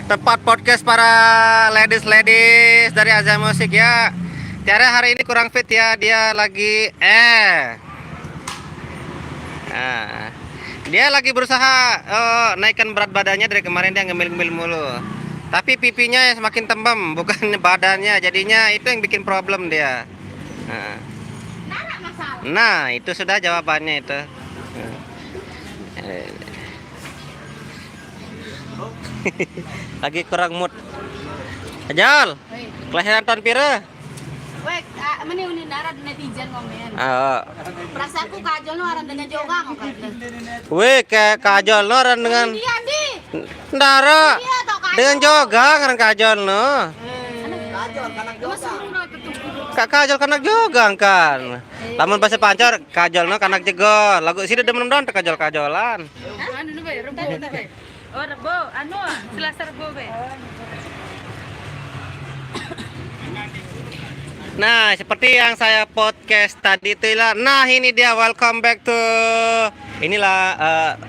Tempat podcast para ladies dari Azam Musik ya. Tiara hari ini kurang fit ya, dia lagi nah, dia lagi berusaha naikkan berat badannya. Dari kemarin dia ngemil-ngemil mulu. Tapi pipinya semakin tembem, bukan badannya. Jadinya itu yang bikin problem dia. Nah, itu sudah jawabannya itu. Lagi kurang mood. Ajal, kelahiran tahun pira? Wek, meni unin darat netizen komen. Perasaanku kajol no aran dengan jogang kan. Weh, kayak kajol no aran dengan Dia di. Ndara. Dia tau kajol. Dengan jogang aran kajol no. Kajol kanak jogang. Kak kajol kanak jogang kan. Lamun bahasa Pancar kajol no kanak jegol. Lagu sih demen don kajol-kajolan. Anu nu be, rebo nu be. Oh, rebo, anu, Selasa rebo be. Nah, seperti yang saya podcast tadi itu lah. Nah, ini dia, welcome back to inilah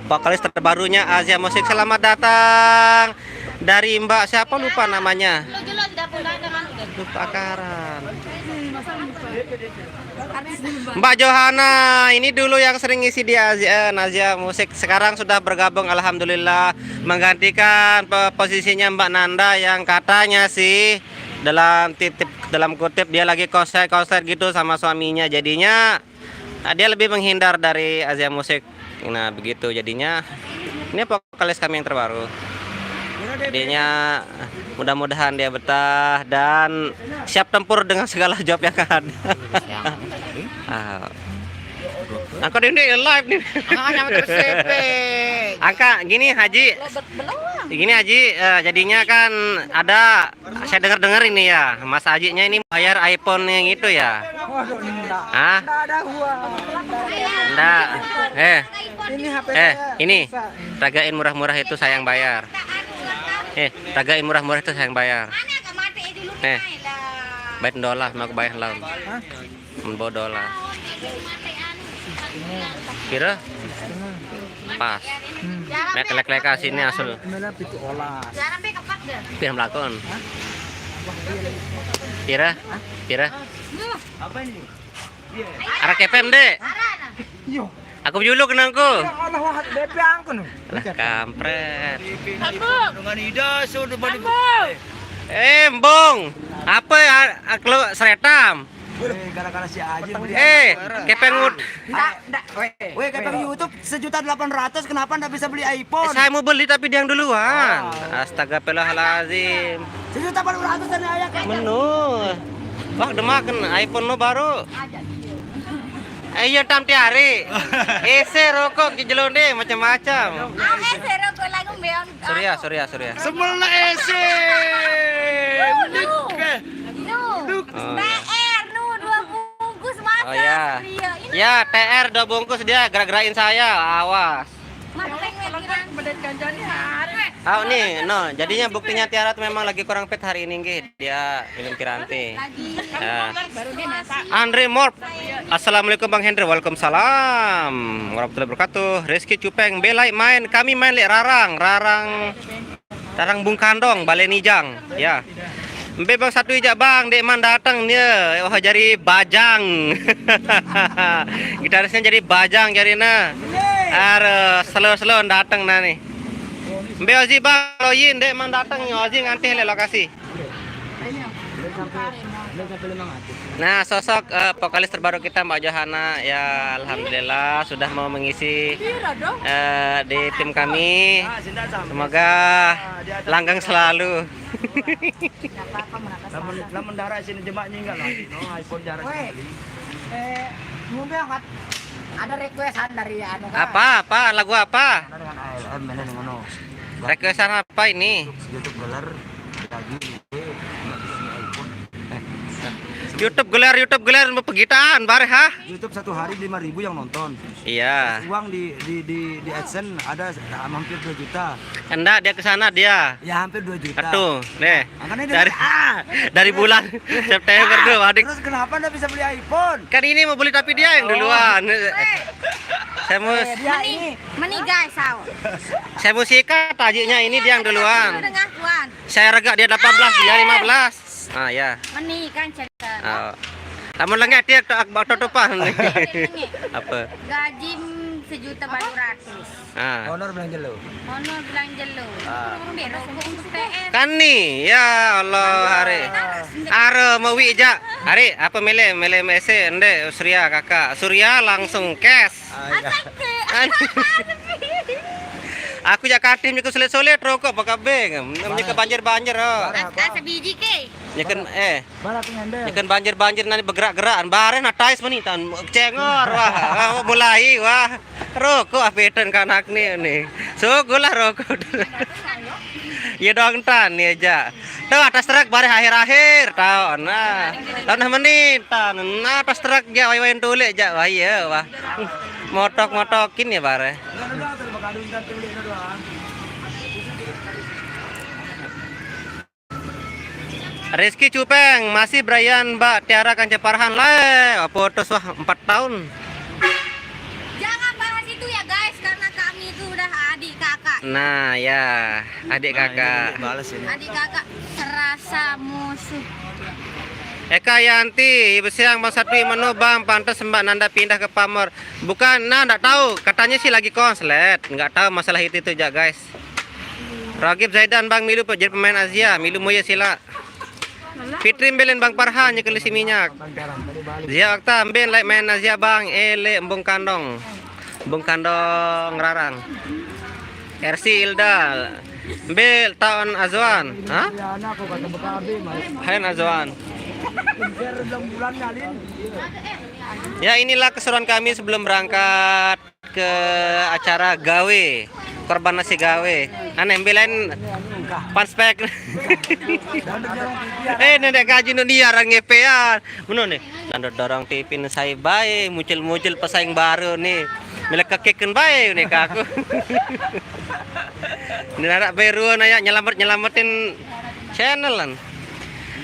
vokalis terbarunya Azia Musik. Selamat datang dari Mbak siapa lupa namanya. Lupa karan. Mbak Johana, ini dulu yang sering ngisi di Azia Musik. Sekarang sudah bergabung alhamdulillah menggantikan posisinya Mbak Nanda yang katanya sih dalam kutip dia lagi konser gitu sama suaminya, jadinya dia lebih menghindar dari Azia Musik. Nah begitu jadinya ini vokalis kami yang terbaru, jadinya mudah-mudahan dia betah dan siap tempur dengan segala job yang ada. Angka ini live nih. Angka gini Haji. Gini Haji, jadinya kan ada saya dengar ini ya, Mas Hajinya ini bayar iPhone yang itu ya. Ah? Enggak. Ini tagain murah-murah itu saya yang bayar. Tagain murah-murah itu saya yang bayar. Bayar dolar, mau bayar laun. Membawa dolar. Kira? Pas. Lek-lek sini asul. Pirang lakon. Kira? Apa ini? Arah KPM dek. Aku dulu kenangku. Lah kampret. Dengan ida sudah balik. Mbong. Apa ya? Aku seretam. Gara-gara si Aji. Kepengut. Weh, kepeng YouTube 1.800.000, kenapa ndak bisa beli iPhone? Saya mau beli tapi dia yang duluan. Astagfirullahalazim. 1.800.000 dan ayah kan. Menu. Wah, demakan iPhone no baru. Ayo tam tiari. Ese rokok jelonde macam-macam. Surya. Semula ese. Oh ya. Ya, TR 2 bungkus dia gerak-gerakin saya. Awas. Nih, no. Jadinya buktinya Tiara tuh memang lagi kurang fit hari ini, nggih. Dia minum Kiranti. Andre Morp. Assalamualaikum Bang Hendri. Waalaikumsalam warahmatullahi wabarakatuh. Rizky Cupeng, belai main. Kami main lek rarang Bung Kandong, Balenijang. Ya. Mbe bang satu ijak bang, dek man datang dia, jadi bajang. Gitarisnya jadi bajang jarina. Slow datang nih. Mbe Ozi bang, loyin dek man datang Ozi nganti le lokasi. Nah, sosok vokalis terbaru kita Mbak Johana ya alhamdulillah sudah mau mengisi di tim kami. Semoga langgang selalu. Lamun darah sini jemaahnya enggak lah. No, iPhone darah. Ngombe angkat. Ada requestan dari anu kan. Apa? Lagu apa? Dengan ALM dengan ngono. Requestan apa ini? YouTube dolar lagi iPhone. YouTube gelar pegitaan bare ha. YouTube satu hari 5.000 yang nonton. Iya. Uang di AdSense ada hampir 2 juta. Hendak dia ke sana dia. Ya hampir 2 juta. Atuh, nih. Makanya dia Dari bulan September tuh adik. Terus kenapa anda bisa beli iPhone? Kan ini mau beli tapi dia yang duluan. Saya mau Dia ini Meni guys, sao? saya mau sikat tajiknya ini dia yang duluan. Tengah tuan. Saya regak dia 18 dia 15. Ah ya. Meni kan cerita. Oh. Lamun lengket dia tutupan. Apa? Gaji sejuta baru ratus. Ah. honor belanja lo. Honor belanja lo. Bero untuk TR. Kan nih, ya Allah hari. Are mau ja. Hari apa mele mese ende Surya kakak. Surya langsung cash. Aku jak katim nyeku sulit-sulit rokok pakai beng. Nyeku banjir-banjir oh. Asa biji ke? Nyeken Barat ngende. nyeken banjir-banjir nanti bergerak-gerakan. Bare natais meni tan cengor wah. Mulai wah. Rokok apetan kanak nih. Sugulah rokok. Ya dong tan ya ja. Tuh atas truk bare akhir-akhir tahun. Nah, tahun menit tan. Nah atas truk ja wae-wae tulik ja. Wah iya wah. Motok-motokin ya bare. Rizky Cupeng masih Brian Mbak Tiara Kanceparhan lah. Apa terus wah 4 tahun. Jangan bahas itu ya guys, karena kami itu udah adik kakak. Nah ya adik kakak. Balas ini. Adik kakak serasa musuh. Eka Yanti, ibu siang bang Satwi menu bang, pantas Mbak Nanda pindah ke Pamor. Bukan, nah nggak tahu. Katanya sih lagi konslet, nggak tahu masalah itu ya guys. Ragib Zaidan bang Milu jadi pemain Asia, Milu Moya sila. Fitri Belen bang Parhan nyekelisi minyak. Zia Okta Mben like main Asia bang, ele Embung Kandong, Embung Kandong Rarang. RC Ilda, Bel tahun Azwan, hah? Aku kata bekabe, Hai Azwan. bulan nyalin. Ya inilah keseruan kami sebelum berangkat ke acara gawe korban nasi gawe. Aneh belain panspek. Nendek gaji nu dia orang ngepean. Meno nih. Nanda dorong TV saya bae muncul-muncul pesaing baru nih. Milek kekekeun bae nih ke aku. Nara baru naya nyelamatin channelan.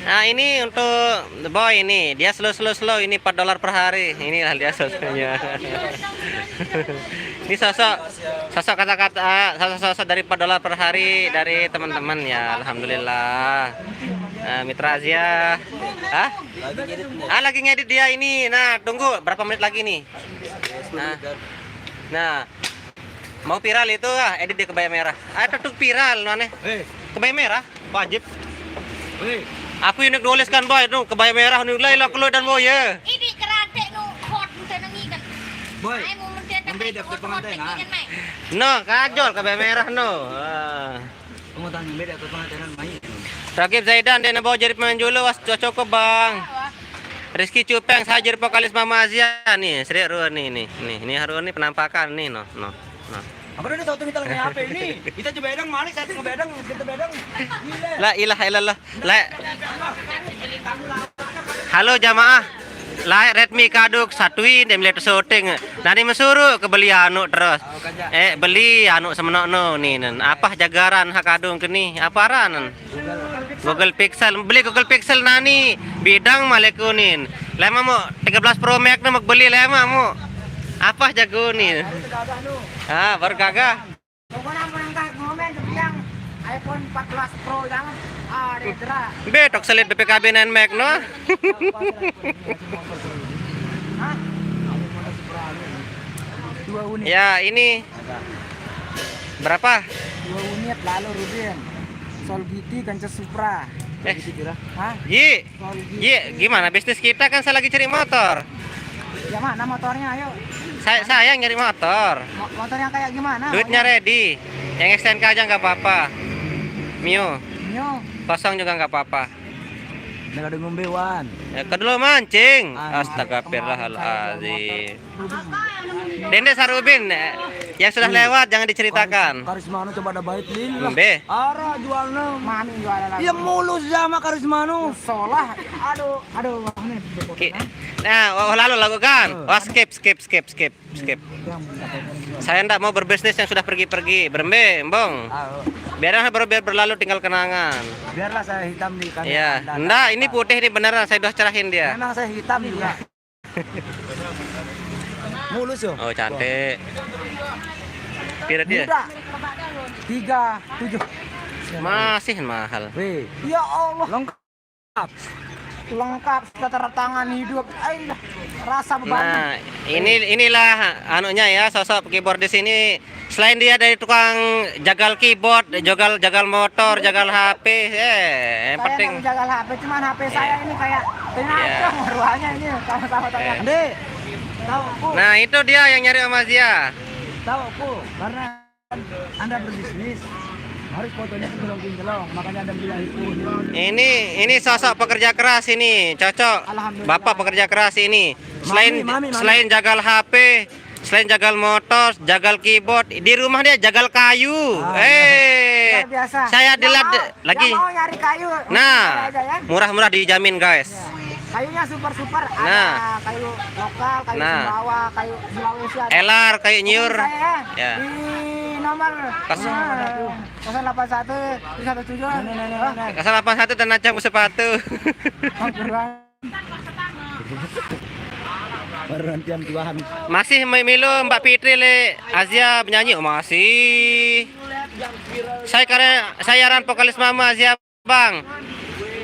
Nah ini untuk the boy ini dia slow ini $4 per hari inilah dia sosoknya. Ini sosok kata-kata sosok dari $4 per hari dari teman-teman ya alhamdulillah. Mitra Asia lagi ngedit dia ini. Nah tunggu berapa menit lagi nih. Nah mau viral itu edit di kebaya merah. Tutup viral nane kebaya merah wajib. Aku ini nuliskan boy nu kebaya merah nu lah keluar dan boy ya. Ini kerate nu hot tenangi kan. Boy, Ai mau mencetak Ambil daftar pengantin, ha? No, kajol kebaya merah no. Pengutan beda ke pengantin main. Ragib Zaidan dia bawa jadi pemain julu was cukup bang. Rizky Cupeng hajar vokalis Mama Asia nih, Sri Ruan nih. Ini Harun nih penampakan nih no. Apa udah tahu kita lagi apa ini? Kita coba bedang malik saya ngebedang, kita bedang. La ilaha illallah. Halo jamaah. La Redmi Kaduk Satwi dem lihat syuting. Nani mesuruh kebeli anu terus. Beli anu semenokno nih nen. Apa jagaran hak kadung keni? Apa ranan? Google Pixel. Beli Google Pixel nani bidang malekunin. Lema mo 13 Pro Max na magbeli lema mo. Apa jago nih? Baru kagak. Pokoknya menangkap momen yang iPhone 14 Pro jangan Betok selit BPKB 9 Max no. Ya ini berapa? 2 unit lalu Rubin. Solviti Kancah Supra. Gimana bisnis kita kan saya lagi cari motor. Ya mana motornya ayo. Saya nyari motor. Motornya kayak gimana? Duitnya ready. Yang STNK aja nggak apa-apa. Mio. Kosong juga nggak apa-apa. Nggak ada ngombewan. Ya kedua mancing. Astagfirullahaladzim. Dende Sarubin. Yang sudah lewat jangan diceritakan. Karismano coba ada baik lillah. Be. Ara jualnya. Mami jualan lagi. Ya mulus sama Karismano. Solah. Aduh. Nah, lalu lakukan. Oh, skip. Saya ndak mau berbisnis yang sudah pergi-pergi. Berembe, Bong. Biarlah biar berlalu tinggal kenangan. Biarlah saya hitam di kanan. Iya. Ndak, ini putih ini beneran. Saya udah cerahin dia. Memang saya hitam juga. Mulus yo. Oh, cantik. Pira dia? Muda. 37. Masih mahal. Wih. Ya Allah. Lengkap tata tangan hidup. Rasa beban. Nah, inilah anunya ya, sosok keyboardis ini. Selain dia dari tukang jagal keyboard, jagal motor, jagal HP, yang Saya penting. nggak jaga HP, cuman HP saya ini kayak tenang ruangnya ini sama-sama tanya. Ande. Tahu ku. Nah, itu dia yang nyari Om Azia. Tahu ku. Karena Anda berbisnis harus fotonya kinclong, makanya Anda bilang itu. Ini sosok pekerja keras ini, cocok. Alhamdulillah. Bapak pekerja keras ini. Selain Mami. selain jagal HP, selain jagal motor, jagal keyboard, di rumah dia jagal kayu. Luar biasa. Saya dilihat lagi. Yang mau nyari kayu. Nah, saya aja ya. murah-murah dijamin, guys. Kayunya super. Nah. Ada kayu lokal, kayu Nah. Sumbawa, kayu Sulawesi. Ada. Elar, kayu nyur. Saya Ya. di nomor Kas- 081 17. Kasar 81 dan acang sepatu. Baru nantian tuahan. Masih Milo Mbak Fitri le Azia menyanyi. Oh, masih. Saya ran vokalis Mama Azia, Bang.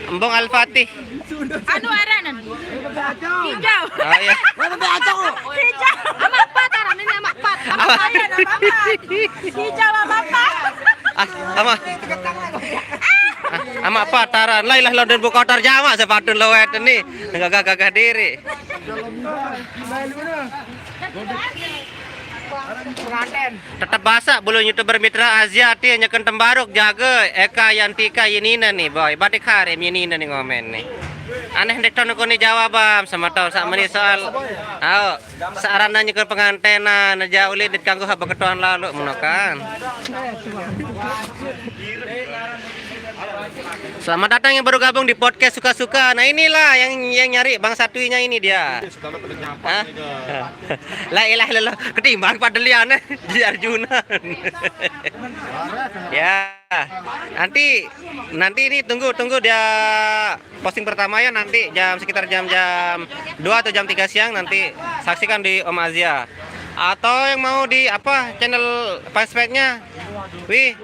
Embong Al-Fatih. Anu aranan. Hijau. Oh iya. Hijau. Amak pataran ini amak pat. Amak kaya nama pat. Hijau amak pat. Ama. Ama pataran. Lailah London buka tarjama sepatu lewet ini. Gagah diri. Pengantin. Tetap basah belum YouTuber mitra Azia ti nyeken tembaruk jaga Eka Yantika Yenina nih boy. Batik hari Yenina nih ngomen nih. Aneh dek tahun ko ni jawabam sama tahu sama ni soal. Ayo, sarana nyekel pengantena na jauh li dit kanggo haba ketuan lalu munokan. Selamat datang yang baru gabung di podcast suka-suka. Nah inilah yang nyari Bang Satuinya ini dia. Hah? La ilaha illallah ketimbang padelian di Arjuna. Ya. Nanti ini tunggu dia posting pertama ya nanti sekitar jam 2 atau jam 3 siang nanti saksikan di Om Azia. Atau yang mau di channel fanspage-nya. Wih,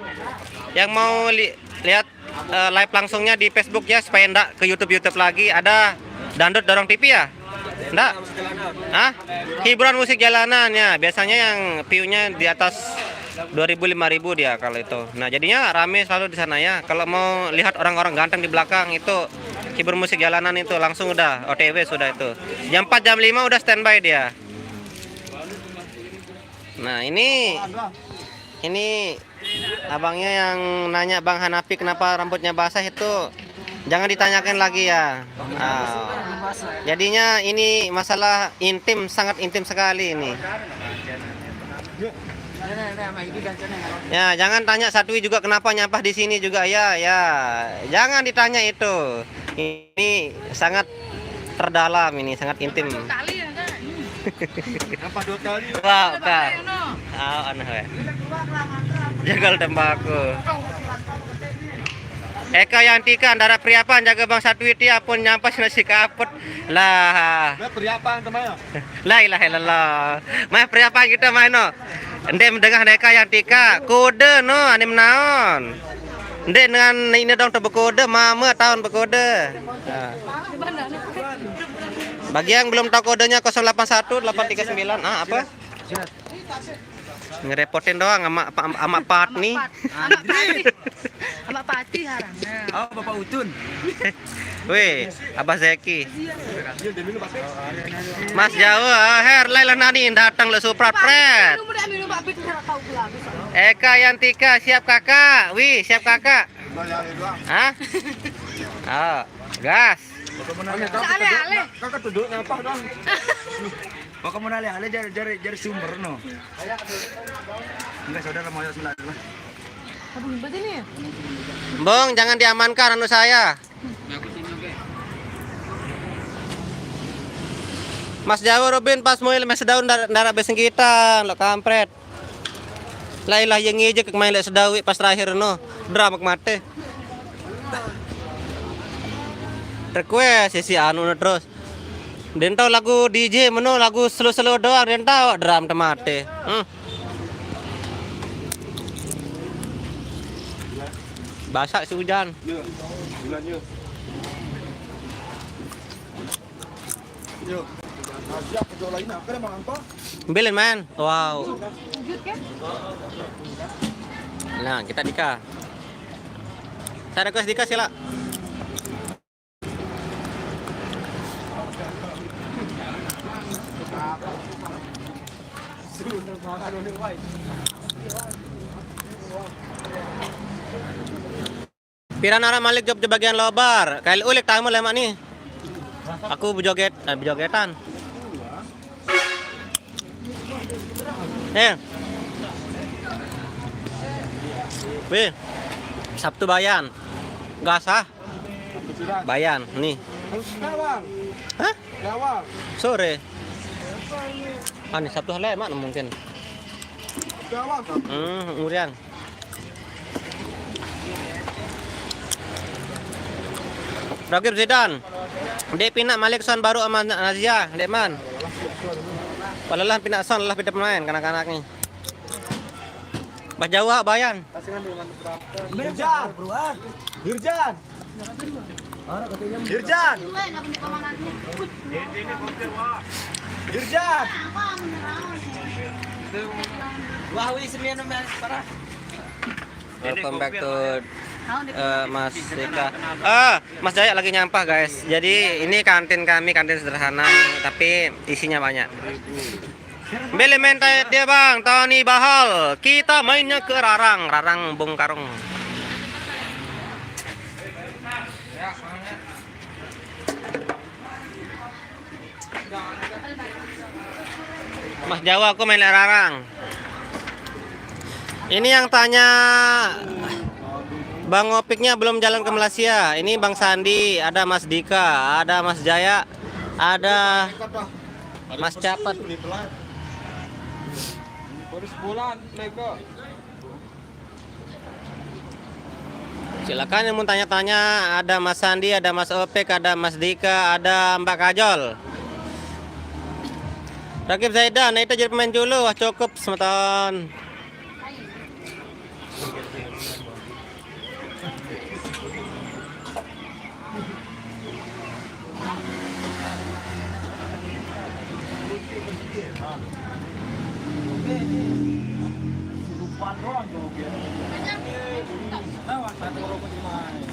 yang mau lihat live langsungnya di Facebook ya supaya enggak ke YouTube lagi ada Dandut Dorong TV ya? Enggak? Hah? Hiburan musik jalanan ya. Biasanya yang view-nya di atas 2.000 5.000 dia kalau itu. Nah, jadinya rame selalu di sana ya. Kalau mau lihat orang-orang ganteng di belakang itu hiburan musik jalanan itu langsung udah OTW sudah itu. Jam 4 jam 5 udah standby dia. Nah, ini abangnya yang nanya Bang Hanafi kenapa rambutnya basah itu jangan ditanyakan lagi ya. Jadinya ini masalah intim, sangat intim sekali ini. Ya, jangan tanya Satwi juga kenapa nyampah di sini juga ya. Jangan ditanya itu. Ini sangat terdalam ini, sangat intim. Apa 2 kali? Wow, Kak. Aneh ya. Jagal tembakau. Eka Yantika Andara Priapan jaga Bang Satwi dia pun nyampas nasi kaput lah. Priapan teman. La ilaha illallah. Mah Priapan kita main no. Ende mendengar Eka Yantika kode no anim naon. Ende dengan ini dong tu berkode mama tahun berkode. Bagi yang belum tahu kodenya 081 839 apa? Ngerepotin doang sama Pat nih. Amak pati harangnya. Oh, Bapak Utun. Weh, Abah Zeki. Mas jauh, Laila nani datang le suprat pret. Minum Pak Pit tahu pula. Eka Yantika siap kakak. Wih, siap kakak. Hah? Oh, gas. Ale. Kakak duduk ngapa dong? Oh kamu nali ale jari sumber no. Enggak saudara mau sebelah dulu. Bong, jangan diamankan anu saya. Mas Jawa Robin pas mau ilmu sedaun darah beseng kita, lo kampret. Lailah yang ngejek main lek sedawi pas terakhir no, drama mate. Request si anu terus. Den tau lagu DJ meno lagu slow-slow doang den tau drum temate. Basah si hujan. Yuk. Siap jual lagi nak kena makan apa? Ambilin man. Wow. Nah, kita Dika. Saya request Dika sila. Piran arah Malik job di bagian lobar. Kail ulik tamu lemak nih. Aku bejogetan. Wih, Sabtu bayan. Gas ah. Bayan nih. Hah? Sore. Nih Sabtu hale mana mungkin. Urian. Ragib Zidan. Dek pinak Malik son baru sama Nazia, dek man. Palalah pinak son lah pindah pemain kanak-kanak nih. Bah Jawa bayan. Dirjan, Dirjan. Dirjan. Dirjan. Wah, wih sembilan parah. Welcome back to Mas Deka. Mas Jaya lagi nyampah guys. Jadi ini kantin kami, kantin sederhana tapi isinya banyak. Beli mentai dia bang, Tony Bahal. Kita mainnya ke Rarang Bung Karung. Mas Jawa aku main Rarang. Ini yang tanya Bang Opiknya belum jalan ke Malaysia. Ini Bang Sandi, ada Mas Dika, ada Mas Jaya, ada Mas Capat. Silakan yang mau tanya-tanya, ada Mas Sandi, ada Mas Opik, ada Mas Dika, ada Mbak Kajol. Rakib Zaidan, nah itu jadi pemain dulu, wah cukup semeton.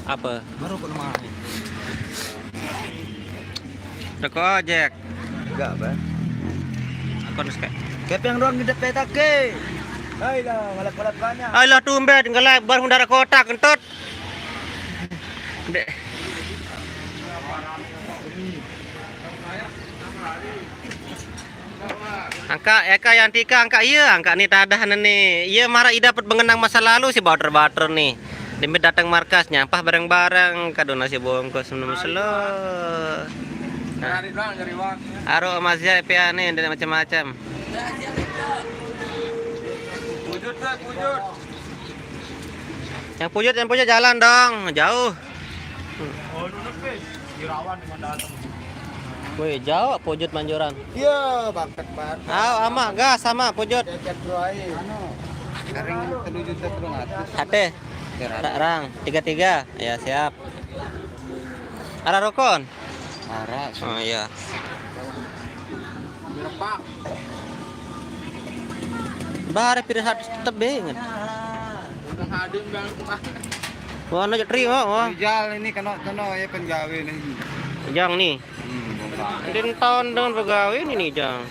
Apa? Baru ke rumah. Reko ojek. Enggak, Bang. Aku harus kayak. Kep yang doang gede petak ke. Ayolah, ngalap-ngalap banyak. Ayolah tumben ngelak bar hundara kota kentut. Dek. Angka Eka yang tika angka iya angka nih tadah nih. Iya marah ida dapat mengenang masa lalu si bater-bater nih. Demi datang markas nyampah bareng-bareng kadona si bongkos minum selo. Aro masnya piane dan macam-macam. Pujut. Yang pujut jalan dong, jauh. Wih, jauh pujut Manjuran. Iya, bakat banget. Ama gas sama pujut. Kering 7.300. Hate. Rang 33. Ya, siap. Ara rokon. Marah. Oh iya. Berapa? Bare pirah harus tebing. Udah hadir bang. Wah, no terima, wah. Rijal ini kena ya pengawe nih. Jang nih. Din tahun dengan pegawai ini nih, Jang.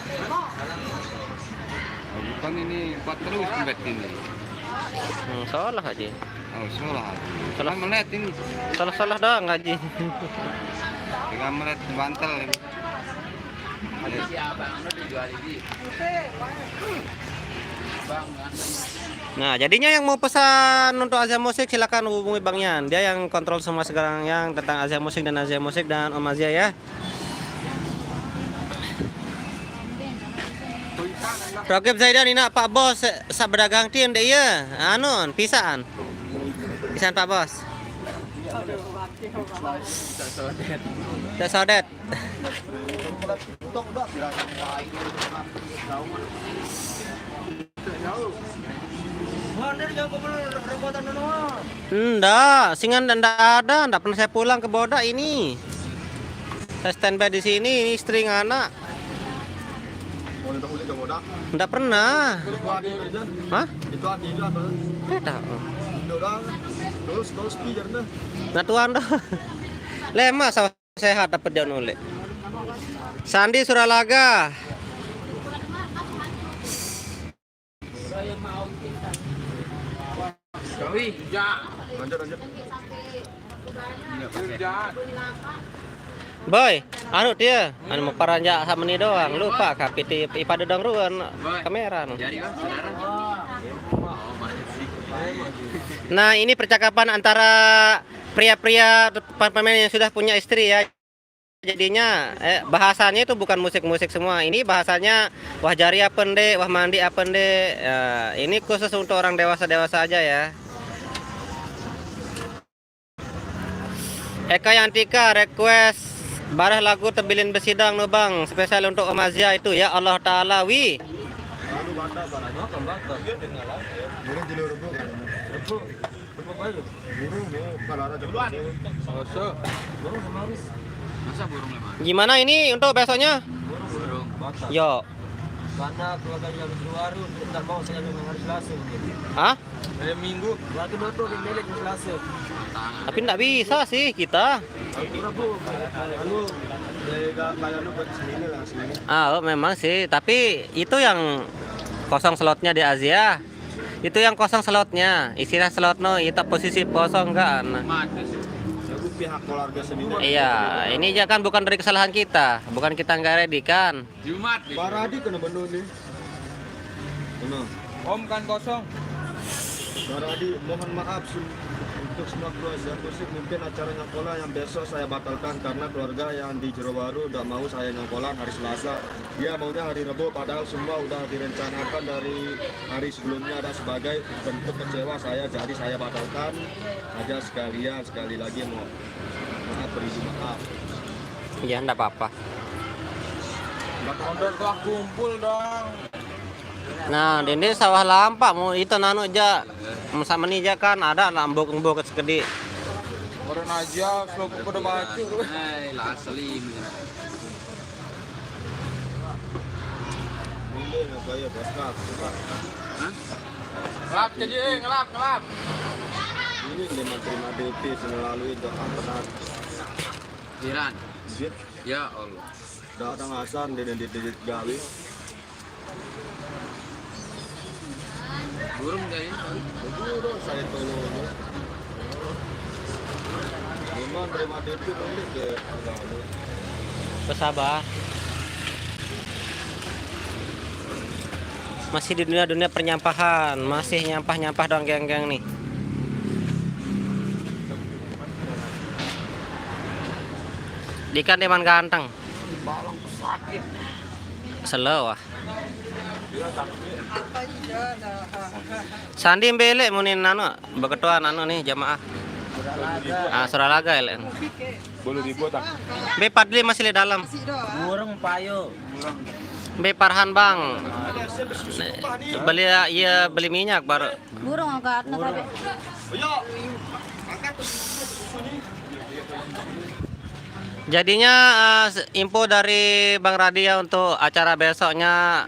Bukan ini buat terus bet ini. Salah aja. Oh, salah. Salah melet ini. Salah-salah dah ngaji. 3 menit bantal. Nah, jadinya yang mau pesan untuk Asia Musik silakan hubungi Bang Yan. Dia yang kontrol semua sekarang yang tentang Asia Musik dan Om Azia ya. Rokib Zaidan ini Pak Bos sa berdagang tim deh ya. Anu, pisan. Pisan Pak Bos. Tak sodet. Enggak, singan enggak ada, enggak pernah saya pulang ke Boda ini. Saya standby di sini, ini istri anak. Enggak pernah. Hah? Itu hati itu apa? Tidak. Terus pijar dah. Nah tuan dah. Lemah sehat dapat dia nulis. Sandi Suralaga. Lanjut. Boy, anu dia, anu mau paranja sama ni doang, lupa kapiti ipade dong ruan kamera. Nah, ini percakapan antara pria-pria pemain yang sudah punya istri ya. Jadinya bahasanya itu bukan musik-musik semua. Ini bahasanya wah jari apa ndek, wah mandi apa ndek. Ini khusus untuk orang dewasa-dewasa aja ya. Eka Yantika request barah lagu Tebilin Besidang no Bang, spesial untuk Om Azia itu ya Allah Ta'ala wi. Gimana ini untuk besoknya? Yo. Karena keluarganya baru tidak mau saya dengan hari Selasa. Hah? Hari Minggu, waktu itu di milik Selasa. Tapi enggak bisa sih kita. Ah, memang sih, tapi itu yang kosong slotnya di Asia. Itu yang kosong slotnya. Istilah slot no, itu posisi kosong kan. Pihak keluarga sendiri. Iya, ini aja kan bukan dari kesalahan kita, bukan kita nggak ready kan. Jumat. Paradi kena bener nih. Benar. Om kan kosong. Paradi mohon maaf untuk semua keluarga musik, mungkin acara nyangkolan yang besok saya batalkan karena keluarga yang di Jero Baru udah mau saya nyangkolan hari Selasa. Dia maunya hari Rabu, padahal semua udah direncanakan dari hari sebelumnya dan sebagai bentuk kecewa saya, jadi saya batalkan aja sekali lagi mau maaf, berisi maaf. Iya, enggak apa-apa. Udah telah kumpul dong. Nah, ini sawah lampak mau itu nanu aja sama nih aja kan ada lambok-lambok sekedi. Keren aja, slow pada baju. lah asli. Ini kayak boskat. Ngelap jadi, ngelap. Ini terima DP selalu itu pernah Jiran. jit Ya Allah. datang asan dan didit gawe. Burung kayaknya. Betul saya tolong. Memang terima DP balik ke lalu. Bersabar. Masih di dunia penyampahan, masih nyampah dong geng-geng nih. Dikan Deman ganteng. Slow ah. Sandi mbele munin nano, beketuan anu nih jamaah. Suralaga elen. Boleh dibuat tak? B Padli masih di dalam. Burung payo. B Parhan Bang. Beli iya beli minyak baru. Burung angkat na tabi. Jadinya info dari Bang Radia untuk acara besoknya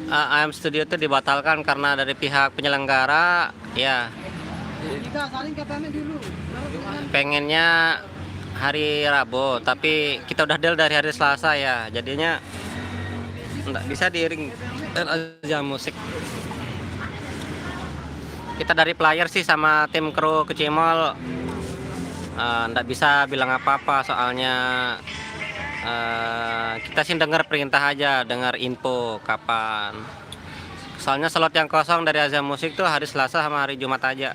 AM Studio itu dibatalkan karena dari pihak penyelenggara ya pengennya hari Rabu, tapi kita udah deal dari hari Selasa ya, jadinya nggak bisa diiring aja musik. Kita dari player sih sama tim kru Kecimol nggak bisa bilang apa-apa soalnya kita sih dengar perintah aja, dengar info kapan. Soalnya slot yang kosong dari Asia Musik tuh hari Selasa sama hari Jumat aja.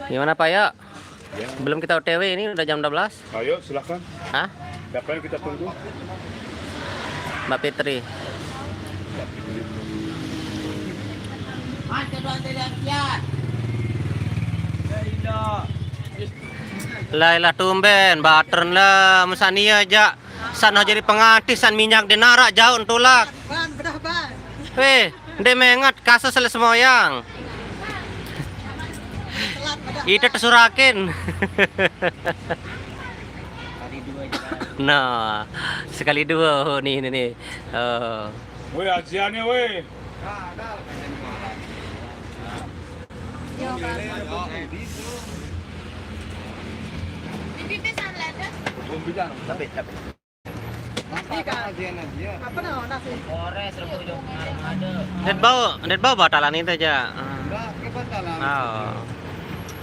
Gimana Pak ya? Belum kita OTW ini udah jam 12. Ayo silakan. Hah? Siapa yang kita tunggu? Mbak Fitri. Lailah tumben, batern lah mesania aja. Sana jadi pengantin, san minyak dinara jauh tulak. Weh, dia mengat kasus selesai semoyang. Itu tersurakin. Nah, sekali dua oh, nih ini nih. Oh. Weh, ajiannya weh. Net bau batalan itu aja. Enggak, kebatalan. Oh.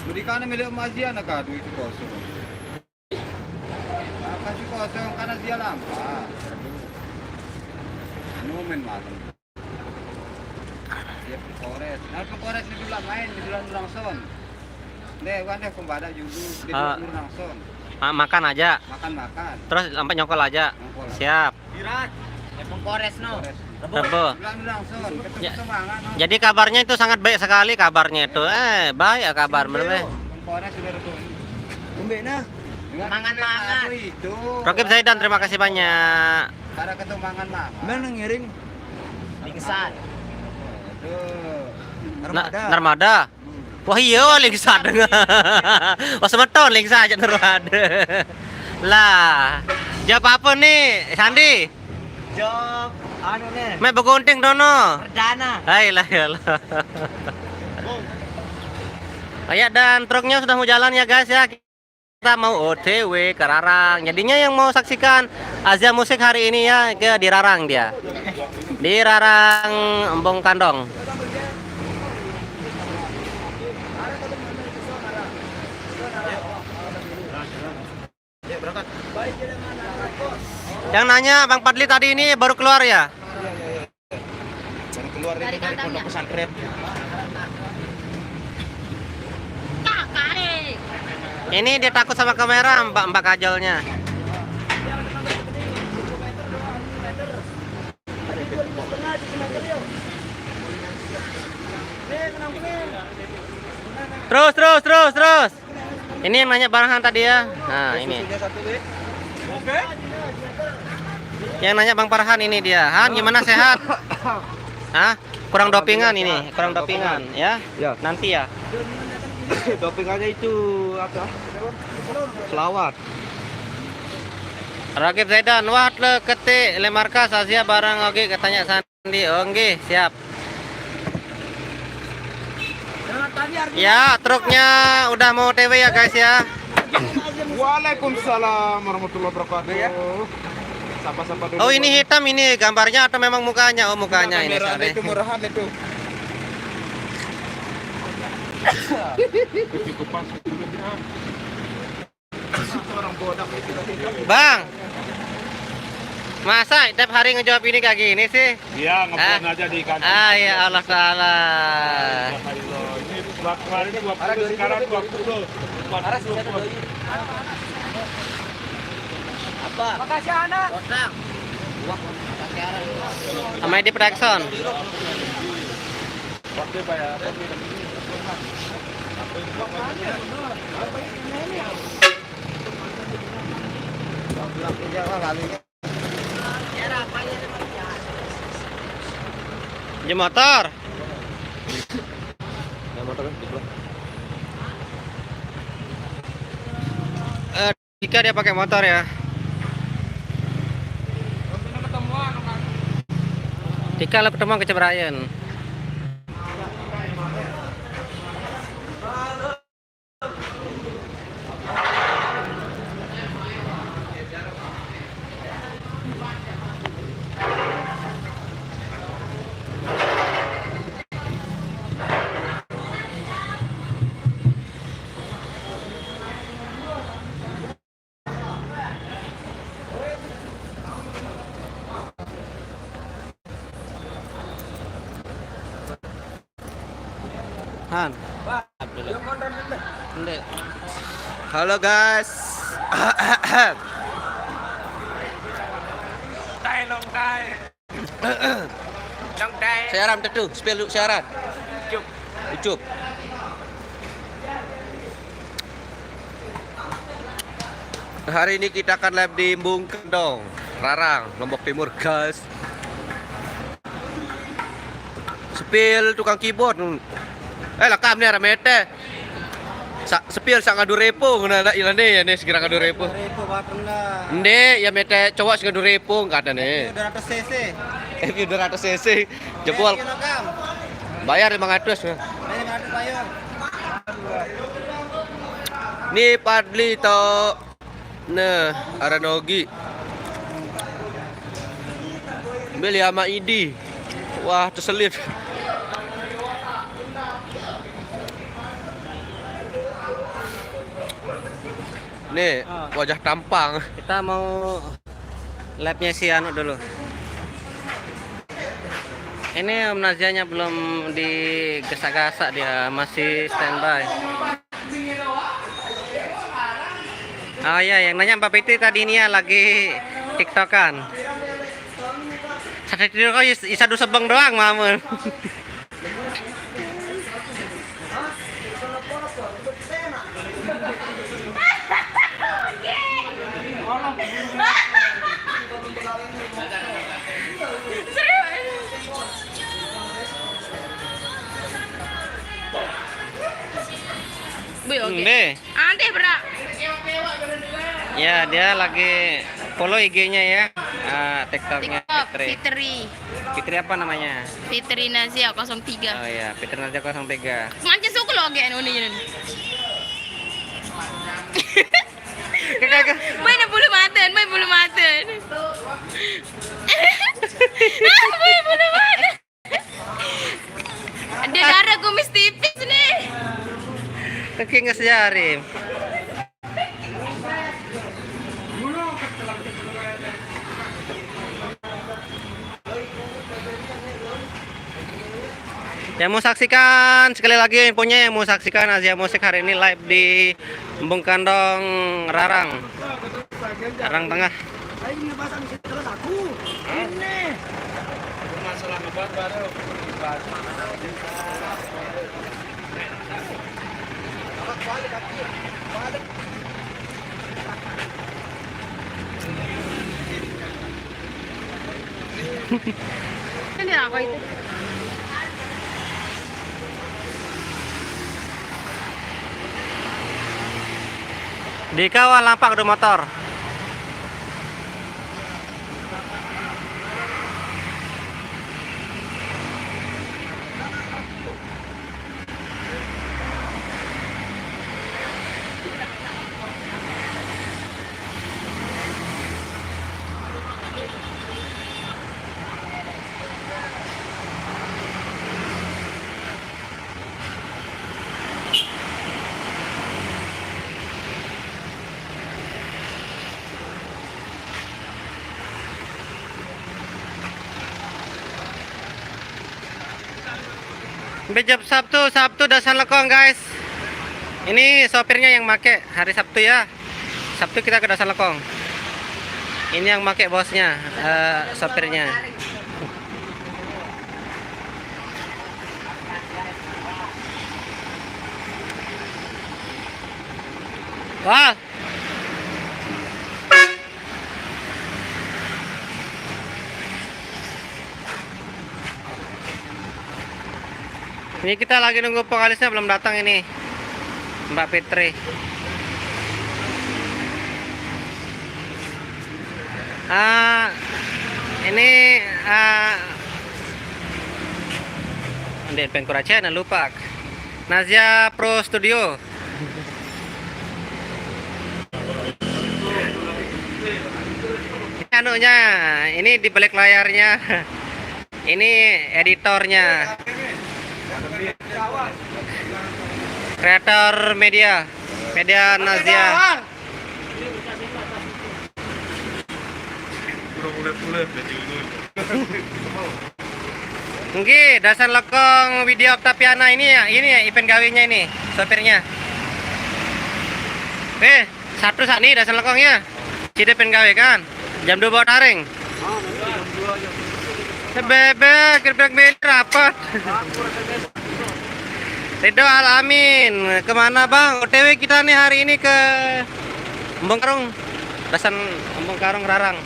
Berikan milik Majian agak duit kosong. Kasih kosong karena dia lambat. Momen malam. Dia ke Polres. Nah ke Polres di bilang main di bilang langsung. Deh, wan deh kembada juga di bilang langsung. Makan aja. Makan. Terus sampai nyokol aja. Nyokol. Siap. Viran. Polres no. Rebo. Bilang langsung. Ya. Ketemu semangat. No. Jadi kabarnya itu sangat baik sekali kabarnya itu. Baik kabar bener. Polres sudah rekam. Umbena. Mangan. Itu. Rokib Zaidan, terima kasih banyak. Para ketemu mangan. Mana ngiring? Pingsan. Aduh. Narmada. Wah iya lingsa dengan. Wah semeton lingsa aja narmada. Lah, jawab apa nih, Sandi? Job anu nih. Me begunting dono. Perdana. Hai lah ya lah. Kayak dan truknya sudah mau jalan ya guys ya. Kita mau OTW ke Rarang. Jadinya yang mau saksikan Asia Musik hari ini ya ke di Rarang dia. Di Rarang Embong Kandong. Yang nanya Bang Padli tadi ini baru keluar ya? Baru keluar Dari dari kandangnya. pondok pesantren. Ini dia takut sama kamera Mbak Kajolnya. Terus. Ini yang nanya Bang tadi ya. Nah, ini. Yang nanya Bang Farhan ini dia. Han, gimana sehat? Hah? Kurang dopingan ini, kurang dopingan ya? Ya. Nanti ya. Dopingannya itu apa? Selawat. Rakib Zaidan, wah le ketik le markas Asia barang oke katanya Sandi. Oh nggih, siap. Ya, truknya udah mau TW ya guys ya. Waalaikumsalam warahmatullahi wabarakatuh. Sapa-sapa dulu. Oh ini hitam ini gambarnya atau memang mukanya? Oh mukanya ini Merah sorry. itu murahan itu. Bang, masa tiap hari ngejawab ini kayak gini sih? Iya, ngeblon aja di kantor. Ya Allah salah. Ini kemarin 20, sekarang 20. Apa? Makasih anak. Kosong. Sama di Production. Di motor. Jika dia pakai motor ya. Jika lo ketemu ke Cebrayan. Han. Halo guys. Tay long tay. Long tay. Siaran tuh, spill dulu siaran. Chụp. Ucup. Hari ini kita akan live di Embung Kendong, Rarang, Lombok Timur, guys. Spill tukang keyboard. Lakam nih ramete. Spill sang ngadu repo ngana ilan deh ya nih segera ngadu repo. Repo batunda. Nde ya mete cowok sing ngadu repo kata nih. 200 cc. Review 200 cc jebol. Kilogram. Bayar 500 ya. Ini 500 bayar. Nih Padli to. Nah, Aranogi. Beli sama Idi. Wah, terselip. Nih, wajah tampang. Kita mau labnya si Anu dulu. Ini Om Nazianya belum digasak-gasak, dia masih standby. Oh iya, yang nanya Mbak Piti tadi ini ya lagi tiktokan. Sadar tidur kok isadu sebeng doang, Mamun. Nih. Ante berak. Ya, dia lagi follow IG-nya ya. TikTok-nya TikTok Fitri. Fitri. Fitri apa namanya? Fitri Nazia 03. Oh iya, Fitri Nazia 03. Manca suku lo kayak ini. Main bulu maten, main bulu maten. Main bulu maten. Ada darah kumis tipis nih. Kaki ngesejarim. Yang mau saksikan sekali lagi infonya, yang mau saksikan Asia Musik hari ini live di Embung Kendong Rarang, Rarang Tengah. Masalah ngebat baru. Ini apa itu? Di kawal lampak ada motor. Bejab Sabtu Dasan Lekong guys. Ini sopirnya yang make hari Sabtu ya. Sabtu kita ke Dasan Lekong. Ini yang make bosnya, sopirnya. Wah. Ini kita lagi nunggu vokalisnya belum datang ini, Mbak Fitri. Ini Ndek Pengkuraca lupa. Nazia Pro Studio. Ini anunya, ini di balik layarnya. Ini editornya. Kreator media Nazia. Nggih, Dasan Lekong Widya Oktaviana ini ya event gawinya ini, sopirnya. Satu saat nih Dasan Lekongnya. Cide event gawe kan. Jam 2 bawa taring. Bebek, kira-kira rapat. Ridho Alamin, kemana bang? OTW kita nih hari ini ke Embong Karung, Dasan Embong Karung Rarang.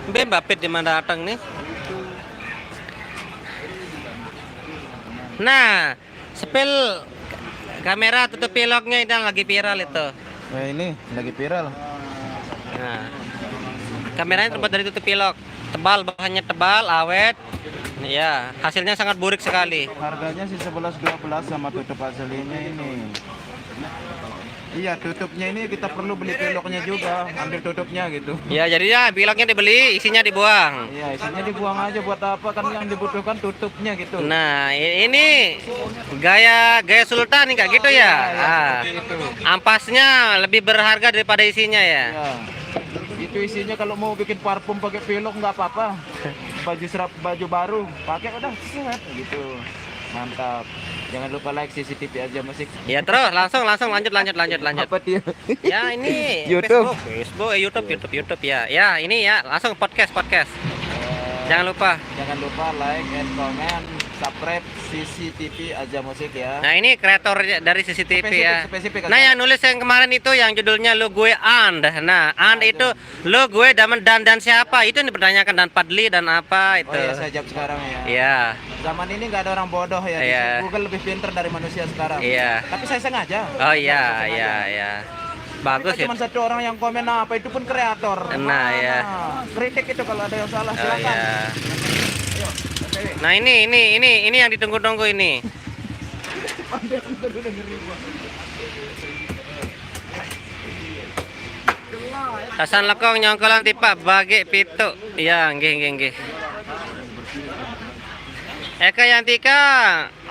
Mbak Pit di mana datang nih? Nah, sepil kamera tutup piloknya itu lagi viral itu. Nah ini lagi viral. Nah, kameranya terbuat dari tutup pilok, tebal, bahannya tebal, awet. Ya, hasilnya sangat burik sekali. Harganya sih 11-12 sama tutup aslinya ini. Iya, tutupnya ini kita perlu beli piloknya juga, ambil tutupnya gitu. Ya, jadi ya piloknya dibeli, isinya dibuang. Iya, isinya dibuang aja buat apa, kan yang dibutuhkan tutupnya gitu. Nah, ini gaya sultan nih kayak gitu ya. Ampasnya lebih berharga daripada isinya ya. Iya. Itu isinya kalau mau bikin parfum pakai pilok nggak apa-apa. Baju baru pakai udah set gitu. Mantap. Jangan lupa like CCTV aja musik. Ya terus langsung lanjut. Apa dia? Ya ini YouTube. Facebook, YouTube ya. Ya ini ya langsung podcast. Jangan lupa like and comment, subscribe CCTV aja musik ya. Nah ini kreator dari CCTV ya. Spesifik Nah yang nulis yang kemarin itu yang judulnya lu gue and. Nah and itu lu gue dan siapa? Itu yang dipertanyakan dan Padli dan apa itu. Oh ya, saya jawab sekarang ya. Iya. Zaman ini nggak ada orang bodoh ya. Iya. Google lebih pintar dari manusia sekarang. Iya. Tapi saya sengaja. Oh iya. Bagus ya. Cuma satu orang yang komen apa itu pun kreator. Nah, ya. Kritik itu kalau ada yang salah Oh silakan. iya. Nah ini yang ditunggu-tunggu ini. Dasan Lekong nyongkolan tipak bagi pitu. Ya, nggih. Eka Yantika,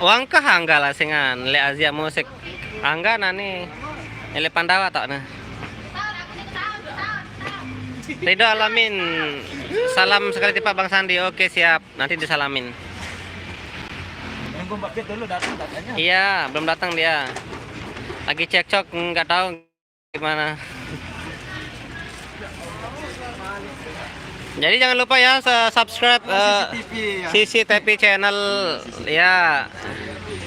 wangkah angga lah singan le Asia musik. Angga nani. Ele Pandawa tok nah. Ridho Alamin. Salam sekali tipak Bang Sandi. Oke, siap. Nanti disalamin. Nunggu Mbak Pit dulu datanya. Iya, belum datang dia. Lagi cekcok, nggak tahu gimana. Jadi jangan lupa ya subscribe CCTV ya. CCTV channel ya.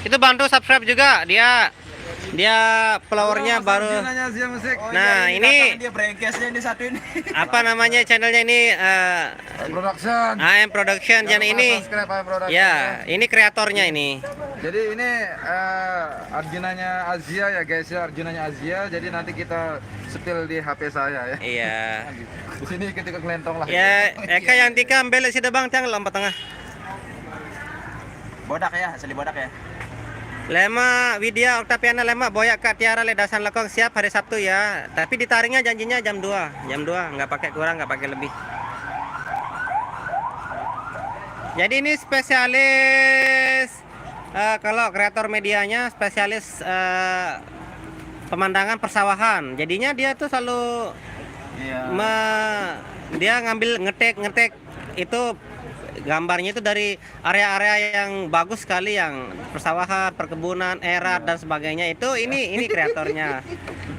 Itu bantu subscribe juga dia followernya baru. Nah, ini dia breakcastnya ini satu ini. apa namanya channelnya ini Production. AM Production dan ini ya, ini kreatornya ini. Jadi ini Arjunanya Azia ya guys ya, Arjunanya Azia. Jadi nanti kita setel di HP saya ya. Iya. Di sini ketika kelentong lah. Ya, Eka yang tika belek sida bang tiang lompat tengah. Bodak ya, asli bodak ya. Lema Widya Oktaviana Lema Boyak Kak Tiara le Dasan Lekong siap hari Sabtu ya. Tapi ditaringnya janjinya jam 2. Jam 2 nggak pakai kurang, nggak pakai lebih. Jadi ini spesialis kalau kreator medianya spesialis pemandangan persawahan. Jadinya dia tuh selalu dia ngambil ngetek itu gambarnya itu dari area-area yang bagus sekali, yang persawahan, perkebunan, erat dan sebagainya. Itu ini kreatornya.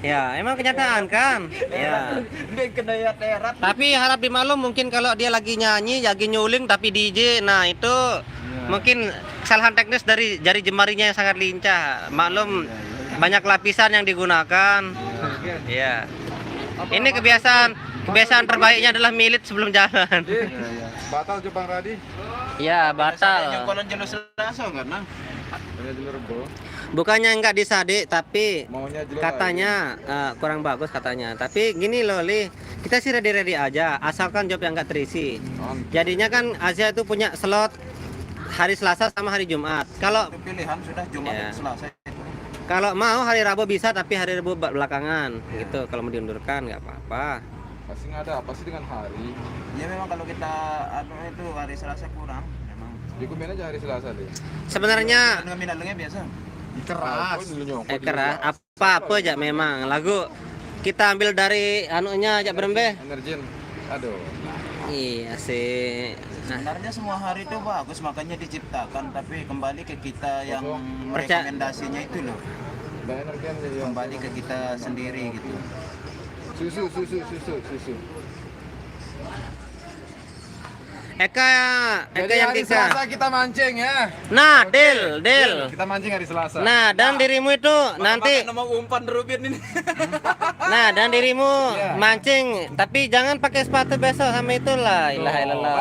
Ya, emang kenyataan kan? Ya. Dia kena ya terat. Tapi harap dimaklum mungkin kalau dia lagi nyanyi, lagi nyuling tapi DJ, nah itu mungkin kesalahan teknis dari jari jemarinya yang sangat lincah. Maklum banyak lapisan yang digunakan. Ya. Ini kebiasaan terbaiknya adalah milit sebelum jalan. Batal Jepang Radi. Ya, batal. Nyongkolan jelas langsung kan, Nang? Bukannya enggak disadik, tapi Maunya jelas. katanya kurang bagus katanya. Tapi gini loh, Li. Kita sih ready-ready aja, asalkan job yang enggak terisi. Jadinya kan Asia itu punya slot hari Selasa sama hari Jumat. Kalau Itu pilihan sudah Jumat Ya. Selasa. kalau mau hari Rabu bisa, tapi hari Rabu belakangan gitu. Kalau mau diundurkan nggak apa-apa. Pasti nggak ada apa sih dengan hari. Ya memang kalau kita itu hari Selasa kurang memang. Dikumin aja hari Selasa deh. Sebenarnya Dengan minatnya biasa. Keras. keras apa aja memang lagu kita ambil dari anunya aja berembe. Energin. Aduh. Iya sih. Nah, Sebenarnya semua hari itu bagus, makanya diciptakan, tapi kembali ke kita yang Percaya- merekomendasinya itu loh. Kembali ke kita sendiri gitu. Susu. Eka yang hari tiga. Selasa kita mancing ya. Nah, deal. Kita mancing hari Selasa. Nah, dan dirimu itu nanti Nama umpan Rubin ini. nah, dan dirimu Iya. mancing, tapi jangan pakai sepatu besok sama itulah. Ilaha illallah.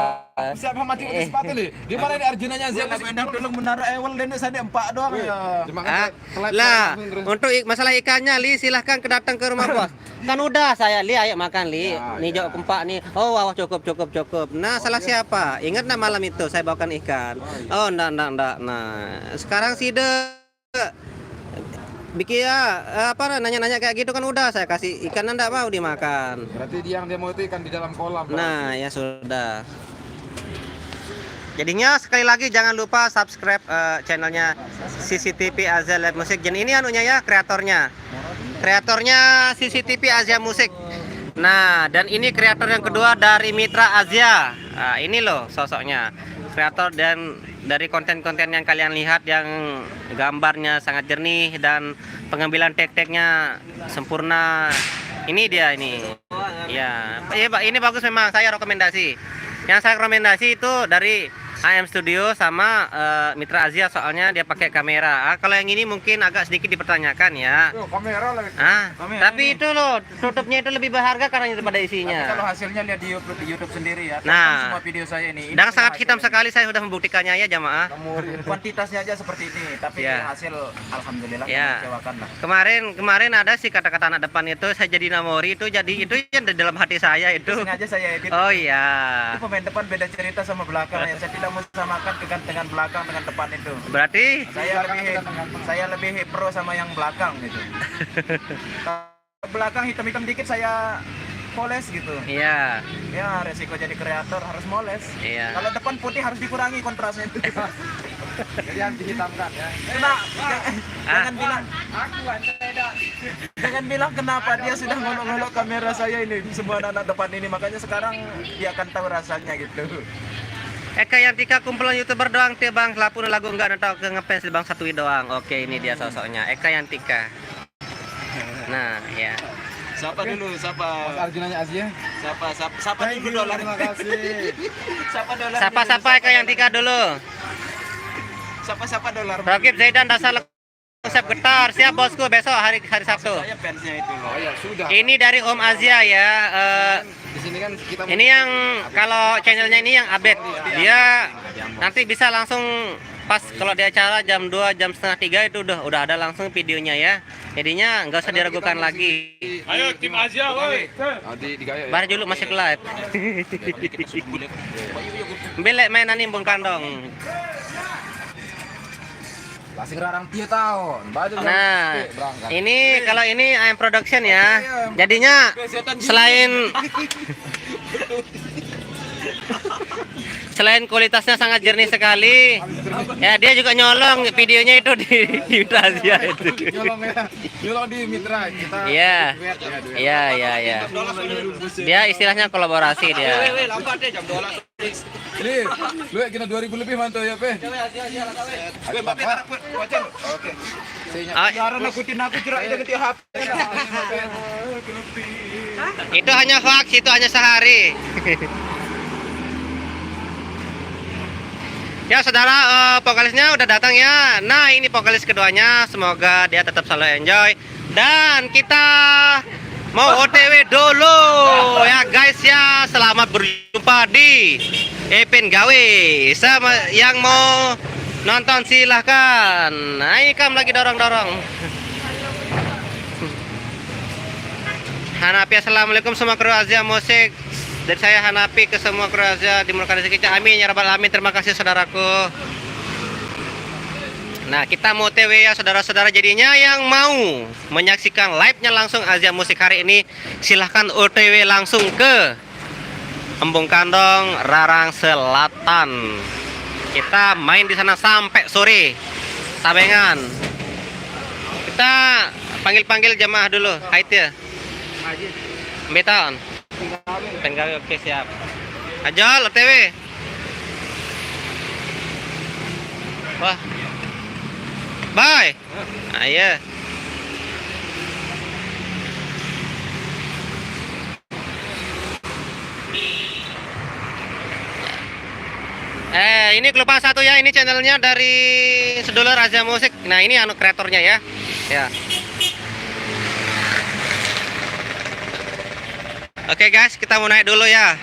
Siapa mancing pakai sepatu nih? Di mana ini Arjunanya siapa? Enak dulu menara ewel dan saya empat doang ya. Ah, lah, untuk masalah ikannya, Li, silahkan kedatang ke rumah bos. Kan udah saya, Li, ayo makan, Li. Nih jok kempak nih. Oh, wah, cukup. Nah, salah siapa? Ingat nak malam itu saya bawakan ikan. Oh, enggak. Nah, sekarang sih bikin apa nanya-nanya kayak gitu kan udah saya kasih ikan enggak mau dimakan. Berarti dia mau itu ikan di dalam kolam. Nah, ya sudah. Jadinya sekali lagi jangan lupa subscribe channelnya CCTV Asia Live Music. Jadi ini anunya ya, kreatornya CCTV Asia Music. Nah, dan ini kreator yang kedua dari Mitra Asia. Nah, ini loh sosoknya, kreator dan dari konten-konten yang kalian lihat yang gambarnya sangat jernih dan pengambilan tek-teknya sempurna. Ini dia ini. Ya, ini bagus memang, saya rekomendasi. Yang saya rekomendasi itu dari AM Studio sama Mitra Asia, soalnya dia pakai kamera. Kalau yang ini mungkin agak sedikit dipertanyakan ya. Kamera lah. Tapi itu loh tutupnya itu lebih berharga karena daripada isinya. Kalau hasilnya lihat di YouTube sendiri ya. Nah, semua video saya ini. Dan sangat hitam sekali, saya sudah membuktikannya ya jamaah. Kuantitasnya aja seperti ini, tapi Ya. hasil alhamdulillah Ya. mengecewakan lah. Kemarin ada sih kata-kata anak depan itu saya jadi Namori itu yang di dalam hati saya itu. Sengaja saya edit. Oh iya. Itu pemain depan beda cerita sama belakang ya. Saya tidak samakan kegantengan belakang dengan depan itu. Berarti Saya lebih pro sama yang belakang gitu. Kalau belakang hitam-hitam dikit saya poles gitu. iya. Ya resiko jadi kreator harus moles. Iya. Kalau depan putih harus dikurangi kontrasnya itu. Jadi harus dihitamkan ya. Jangan bilang kenapa dia sudah ngolok-ngolok kamera saya ini, semua anak depan ini, makanya sekarang dia akan tahu rasanya gitu. Eka yang tika kumpulan YouTuber doang teh bang, lapun lagu enggak tahu ke ngefans bang satu doang. Oke, ini dia sosoknya Eka yang tika. Nah, ya. Siapa dulu? Siapa? Mas Arjunanya Asia. Siapa dulu dolar? Terima kasih. Siapa Eka yang tika dulu. Siapa dolar? Rakib Zaidan dasar konsep getar. Siap bosku besok hari Sabtu. Saya fansnya itu. Oh ya sudah. Ini dari Om Asia ya. Di sini kan kita Ini yang kalau channelnya ini yang update. Dia nanti bisa langsung pas kalau di acara jam 2 jam setengah 3 itu udah ada langsung videonya ya. Jadinya nggak usah diragukan lagi. Ayo tim Asia, woi. Bar dulu masih live. Belek mainan nimbun kandong. Lasing rarang tiga tahun. Nah, ini kalau ini AM Production ya. Jadinya selain kualitasnya sangat jernih sekali, ya dia juga nyolong videonya itu di Mitra Asia itu. Nyolong di Mitra kita. Iya. Dia istilahnya kolaborasi dia. Ini, lu kena 2000 lebih mantap ya, Pe. Oke. Jarang nakutin aku cerai dengan tiap HP. Itu hanya hoax, itu hanya sehari. Ya saudara, vokalisnya udah datang ya. Nah ini vokalis keduanya, semoga dia tetap selalu enjoy. Dan kita mau OTW dulu ya guys ya. Selamat berjumpa di Epin Gawe. Sama yang mau nonton silahkan. Nah ini kamu lagi dorong-dorong. Hanapi, assalamualaikum semua kru Asia Musik. Dari saya Hanapi ke semua kru Asia, dimurkakan rezeki. Amin ya rabbal alamin. Terima kasih saudaraku. Nah kita mau OTW ya saudara-saudara. Jadinya yang mau menyaksikan live-nya langsung Asia Musik hari ini, silahkan OTW langsung ke Embung Kandong, Rarang Selatan. Kita main di sana sampai sore. Tabengan. Kita panggil-panggil jamaah dulu. Hai ya. Beton. Pengen oke siap. Ajol OTW. Wah. Bye. Ayo. Ini kelupaan satu ya, ini channelnya dari Sedulur Asia Musik. Nah, ini anu kreatornya ya. Ya. Oke guys, kita mau naik dulu ya.